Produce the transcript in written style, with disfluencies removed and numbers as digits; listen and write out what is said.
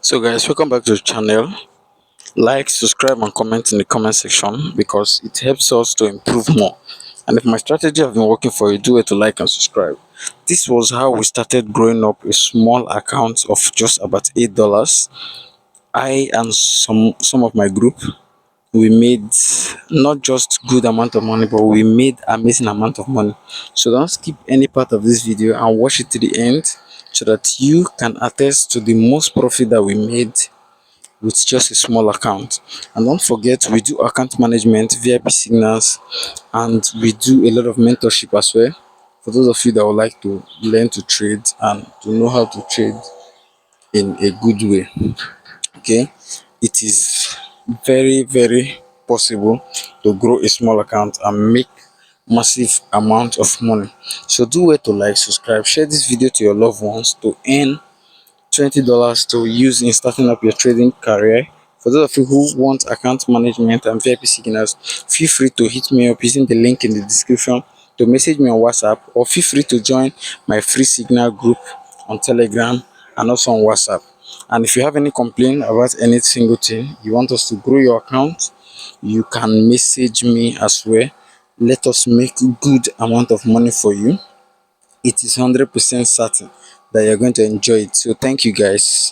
So guys, welcome back to the channel. Like, subscribe and comment in the comment section because it helps us to improve more. And if my strategy have been working for you, do it to like and subscribe. This was how we started growing up a small account of just about $8. I and some of my group, we made not just good amount of money, but we made amazing amount of money. So don't skip any part of this video and watch it to the end so that you can attest to the most profit that we made with just a small account. And don't forget, we do account management, VIP signals, and we do a lot of mentorship as well for those of you that would like to learn to trade and to know how to trade in a good way. Okay, it is very possible to grow a small account and make massive amount of money. So do well to like, subscribe, share this video to your loved ones to earn $20 to use in starting up your trading career. For those of you who want account management and VIP signals, feel free to hit me up using the link in the description, to message me on WhatsApp, or feel free to join my free signal group on Telegram and also on WhatsApp. And if you have any complaint about any single thing you want us to grow your account, you can message me as well. Let us make good amount of money for you. It is 100% certain that you're going to enjoy it. So thank you guys.